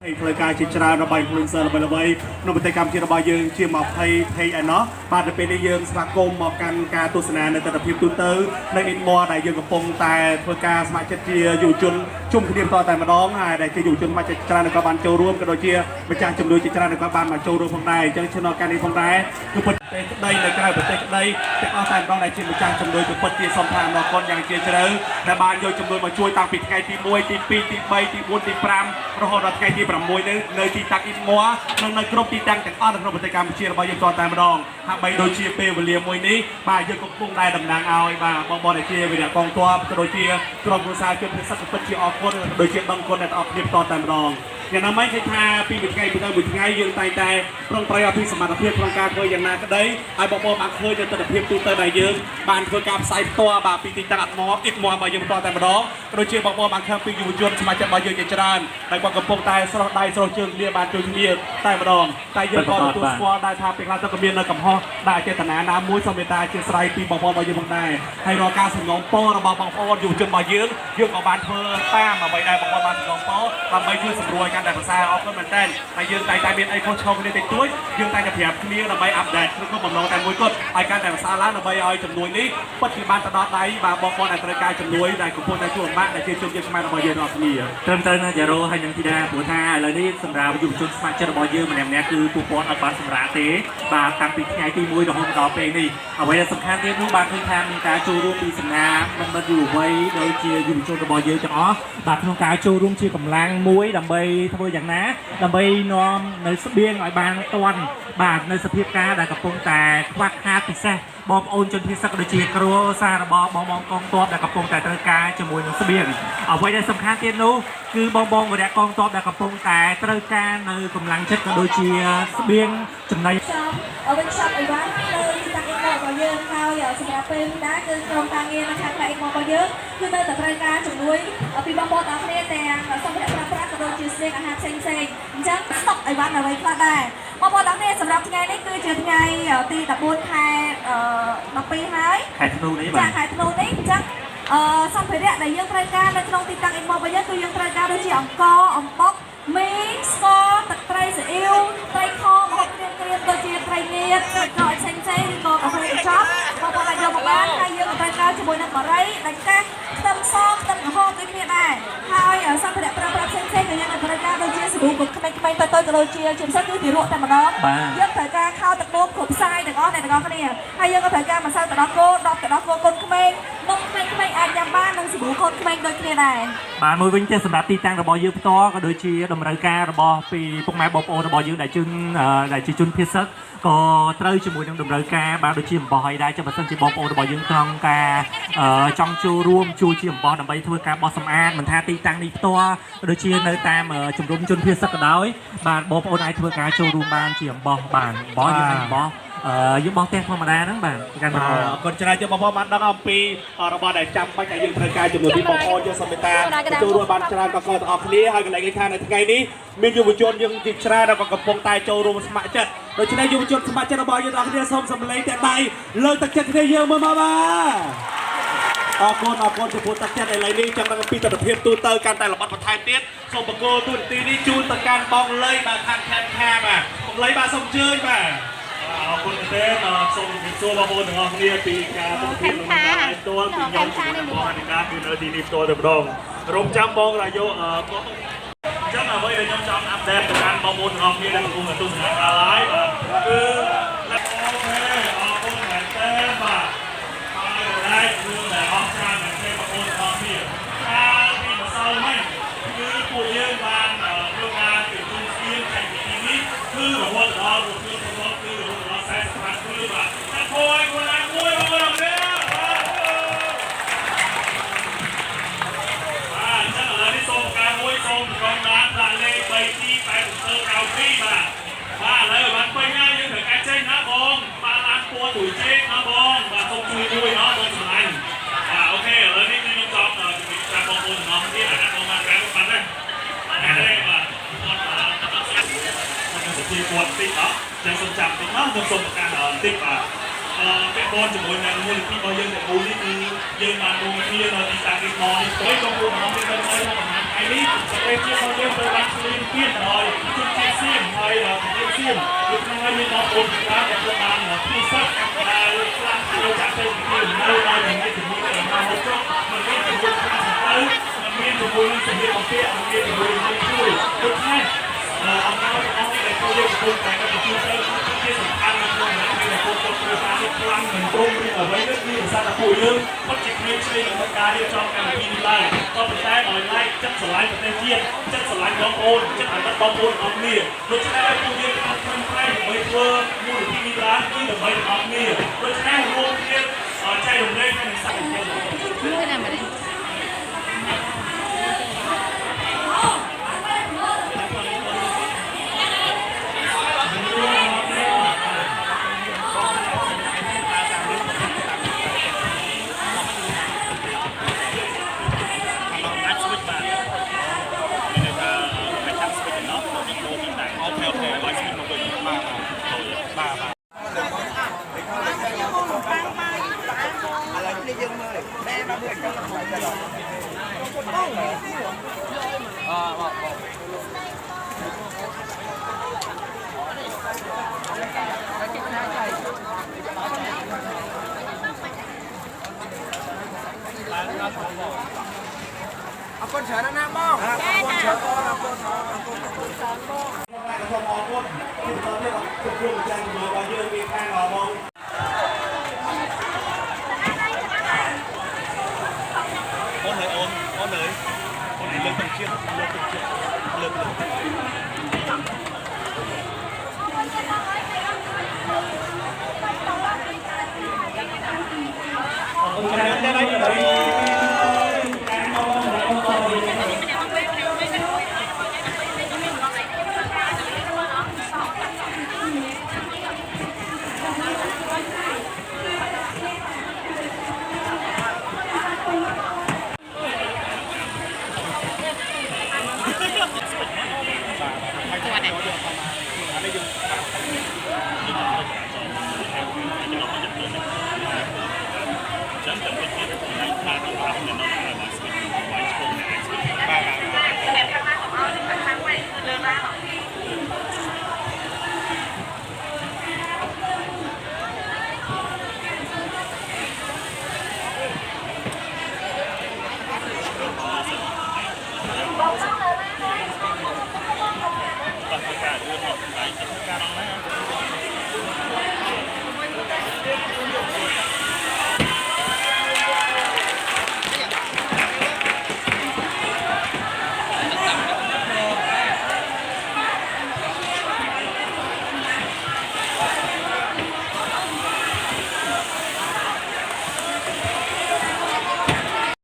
ផ្លូវការជាច្រើនរបស់ influencer ល្បីៗនៅប្រទេសកម្ពុជារបស់យើងជា20 page ឯណោះបាទទៅពេលនេះយើងស្វាគមន៍មកកាន់ការទស្សនានៅទស្សនវិជ្ជាទូទៅនៅ Inmore ដែលយើងកំពុងតែធ្វើការស្ម័គ្រចិត្តជាយុវជនជុំគ្នាតតែម្ដងហើយដែលជាយុវជនមកច្រើនក៏បានចូលរួមក៏ដូចជាម្ចាស់ជំនួយជាច្រើនក៏បានមកចូលរួមផងដែរអញ្ចឹងឈ្មោះការនេះផងដែរគឺពិតតែក្តីនៅក្រៅប្រទេសក្តីទាំងអស់តែម្ដងដែលជាម្ចាស់ជំនួយក៏ពិតជាសំខាន់អរគុណយ៉ាងជ្រាលជ្រៅដែលបានយកជំនួយមកជួយតាំងពីថ្ងៃទី1ទី2ទី3ទី4ទី5រហូតដល់ថ្ងៃទី6នៅទីតាំង Inmore និងនៅគ្រប់ទីតាំងទាំងអស់នៅក្នុងប្រទេសកម្ពុជារបស់យើងតតែម្ដងហាក់បីដូចជាពេលវេលាមួយនេះបាទយើងកំពុងតែតំណាងឲ្យបាទបងប្អូនដែលជាវិរៈកងទ័ពក៏ដូចជាក្រុមគ្រួសារជនភៀសពិតជាអរគុណដូចជាដឹងគុណអ្នកទាំងអស់គ្នាតតែម្ដងយ៉ាងណាមិញគេថាពីមួយថ្ងៃទៅមួយថ្ងៃយើងតែងតែប្រឹងប្រែងឲ្យពីសមត្ថភាពក្នុងការធ្វើយ៉ាងណាក្តីឲ្យបងប្អូនបានឃើញនៅទស្សនវិជ្ជាទូទៅដែលយើងបានធ្វើការផ្សាយផ្ទាល់បាទពីទីតាំងInmoreរបស់យើងតតែម្ដងក៏ដូចជាបងប្អូនបានឃើញពីយុវជនសមាជិករបស់យើងជាច្រើនដែលគាត់កំពុងតែស្រស់ដៃស្រស់ជើងគ្នាបានជួយគ្នាតែម្ដងតែយើងក៏ទទួលស្គាល់ដែរថាពេលខ្លះទៅក៏មាននៅកំហុសដែលចេតនាណាមួយសូមមេត្តាអធិស្ឋានពីបងប្អូនរបស់យើងផងដែរហើយរាល់ការសំណូមពររបស់បងប្អូនយុវជនរបស់យើងក៏បានធ្វើតាមដើម្បីដែរបងប្អូនបានសំណូមពរដើម្បីជួយសម្រួលកាន់តែភាសាអរគុណមែនតើហើយយើងតែមានអីខុសឆ្គងគ្នាតិចតួចយើងតែប្រាប់គ្នាដើម្បីអាប់ដេតក្នុងបំណងតែមួយគត់ឲ្យកាន់តែភាសាឡើងដើម្បីឲ្យជំនួយនេះពិតជាបានទៅដល់ដៃបាទបងប្អូនដែលត្រូវការជំនួយដែលកំពុងតែជួបលំបាកដែលជាជនជាតិខ្មែររបស់យើងអស់គ្នាត្រឹមត្រូវណាស់ចារ៉ូហើយនឹងធីតាព្រោះថាឥឡូវនេះសម្រាប់យុវជនស្ម័គ្រចិត្តរបស់យើងម្នាក់ៗគឺពួកគាត់អត់បានសម្រាប់ទេបាទតាំងពីថ្ងៃទី1រហូតដល់ពេលនេះអ្វីដែលសំខាន់ទៀតនោះបាទគឺថាមានការចូលរួមពីសំណាមិត្តយុវវ័យដូចជាយុវជនរបស់យើងទាំងអស់បាទក្នុងការចូលរួមជាកម្លាំងមួយដើម្បីធ្វើយ៉ាងណាដើម្បីនាំនៅស្បៀងឲ្យបានទាន់បាទនៅសភាពការដែលកំពុងតែខ្វះខាតពិសេសបងប្អូនជនភៀសដូចជាគ្រួសាររបស់បងកងទ័ពដែលកំពុងតែត្រូវការជាមួយនឹងស្បៀងអ្វីដែលសំខាន់ទៀតនោះគឺបងវិរៈកងទ័ពដែលកំពុងតែត្រូវការនៅកម្លាំងចិត្តក៏ដូចជាស្បៀងចំណីworkshop អីវ៉ាន់នៅទីតាំងInmoreរបស់យើងហើយសម្រាប់ពេលនេះដែរគឺក្រុមការងារនៅខាងផ្នែកInmoreរបស់យើងគឺនៅតែត្រូវការជំនួយពីបងប្អូនទាំងគ្នាទាំងសម្ភារៈប្រើប្រាស់ក៏ដូចជាស្បៀងអាហារផ្សេងៗអញ្ចឹងស្តុកអីវ៉ាន់អ្វីខ្លះដែរបងប្អូនទាំងគ្នាសម្រាប់ថ្ងៃនេះគឺជាថ្ងៃទី14ខែ12ហើយខែធ្នូនេះបាទខែធ្នូនេះអញ្ចឹងសម្ភារៈដែលយើងត្រូវការនៅក្នុងទីតាំងInmoreរបស់យើងគឺយើងត្រូវការដូចជាអង្ករអំបុកមីស្ករទឹកត្រីស៊ីអ៊ីវត្រីខម្ហូបគ្រឿងដូចជាត្រីងៀតត្រីកោផ្សេងៗឬក៏កាហ្វេកញ្ចប់បងប្អូនអាចយកមកបានហើយយើងក៏ត្រូវការជាមួយនឹងបារីដាច់កាសខ្ទឹមសខ្ទឹមក្រហមដូចគ្នាដែរហើយសម្ភារៈប្រើប្រាស់ផ្សេងៗក៏យើងត្រូវការដូចជាសាប៊ូកក្មេងៗទៅក៏ដូចជាពិសេសគឺទារកតែម្ដងយើងត្រូវការខោទឹកនោមគ្រប់ផ្សាយទាំងអស់អ្នកទាំងអស់គ្នាហើយយើងក៏ត្រូវការម្សៅទឹកដោះគោ10ទឹកដោះគោកូនក្មេងនំក្មេងៗអាចញ៉ាំបាននិងសាប៊ូកូនក្មេងដូចគ្នាដែរបាទមួយវិញទៀតសម្រាប់ទីតាំងរបស់យើងផ្ទាល់ក៏ដូចជាតម្រូវការរបស់ពីពុកម៉ែបងប្អូនរបស់យើងដែលជាជនភៀសក៏ត្រូវជាមួយនឹងតម្រូវការបាទដូចជាអំបោះឲ្យដែរចាំបើសិនជាបងប្អូនរបស់យើងក្នុងការចង់ចូលរួមជួយជាអំបោះដើម្បីធ្វើការបោះសម្អាតមិនថាទីតាំងនេះផ្ទាល់ដូចជានៅតាមជំរំជនភៀសក៏ដោយបាទបងប្អូនអាចធ្វើការចូលរួមបានជាអំបោះបានអំបោះយើងអំបោះយើងបោះផ្ទះធម្មតាហ្នឹងបាទកាន់តែអរគុណច្រើនជាបងប្អូនបានដឹងអំពីរបស់ដែលចាំបាច់ដែលយើងត្រូវការជំនួយពីបងប្អូនយើងសូមមេត្តាចូលរួមបានច្រើនក៏ទាំងអស់គ្នាហើយកន្លែងគេថានៅថ្ងៃនេះមានយុវជនយើងជាច្រើនដែលកំពុងតែចូលរួមស្ម័គ្រចិត្តដូច្នេះយុវជនស្ម័គ្រចិត្តរបស់យើងទាំងអស់គ្នាសូមសម្លេងតែដៃលើកទឹកចិត្តគ្នាយើងមើលមកបាទអរគុណចំពោះទឹកចិត្តឥឡូវនេះចង់ដឹងពីទស្សនវិជ្ជាទូទៅកាន់តែល្បត់បន្ថែមទៀតសូមបកគោទូនទីនេះជូនទៅកាន់បងលីបាទខាងខាបាទបងលីបាទសូមអញ្ជើញបាទអរគុណទេសូមជម្រាបសួរបងប្អូនទាំងអស់គ្នាពីការប្រគំនៅតាមផ្ទាល់ពីខ្ញុំជាមួយបងអនិកាគឺនៅទីនេះផ្ទាល់តែម្ដងរំចាំបងរាយោចឹងអ្វីដែលខ្ញុំចង់អាប់ដេតទៅកាន់បងប្អូនទាំងអស់គ្នាដែលកំពុងទស្សនាការ live គឺអូខេអរគុណមែនទេបាទហើយដែរគឺដែលអស់ច្រើនមែនទេបងប្អូនទាំងអស់គ្នាកាលពីម្សិលមិញគឺពួកយើងបានធ្វើការជជុំស្ទៀងតែពីនេះគឺរហូតដល់គឺរហូតដល់45គ្រឿងបាទតែគួរឲ្យគួរណាមួយបងប្អូនទេសូមការមួយសូមក្រុមបានដាក់លេខ3ទី8792បាទឥឡូវបានពេញហើយយើងត្រូវការចេញណាបងបានឡានពួរទួយជេកណាបងបាទសូមជួយមួយណាបងស្រឡាញ់អូខេឥឡូវនេះខ្ញុំចង់ជំរាបប្រាប់បងប្អូនទាំងអស់គ្នាអាបងបានក្រៅបានទេបាទខ្ញុំសុំជួយគាត់តិចអត់ចាំសូមចាំតិចណាខ្ញុំសូមប្រកាសតិចបាទពាក់ព័ន្ធជាមួយនឹងមូលនិធិរបស់យើងទាំងមូលនេះគឺយើងបានរួមគ្នានៅទីតាំងInmoreនេះទៅក៏ពួកបងប្អូនទៅមកបង្ហាញ ngày đi đây chia sau đêm tôi đang lên tiên rồi chung chia xiêm hay là chia xiêm lúc này như nó ổn ra để cho bạn là khi sắp là tôi trả tiền tiền đâu là mình nghe từ mũi để mà hỗ trợ mình nghe từ mũi raถึงtới mình nghe từ mũi lên từ mũi bằng kia mình nghe từ mũi lên chui lúc này ông nói để tôi đi cùng cái cái chung tới cáiสำคัญมันคือในคนตกเรือตาที่พลังเหมือนตรงที่เอาไว้ก็คือซาตะปูยืมก็จิตไม่ใช่เหมือนการที่จองการกินไล่ก็เป็นได้หน่อยไล่จัดสลายกับในเทียนจัดสลายน้องโอนจัดอันนั้นน้องโอนออกเนี่ยโดยจะได้ปูยืมทำคนไข้ใบเฟิร์มูลที่มีร้านที่เดอะใบออกเนี่ยโดยจะได้รวมเทียนใจลงได้ในสักเดียว เอาคนเฉินนะบ้องเอาคนเฉินเอาคน Hãy subscribe cho kênh Ghiền Mì Gõ để không bỏ lỡ những video hấp dẫn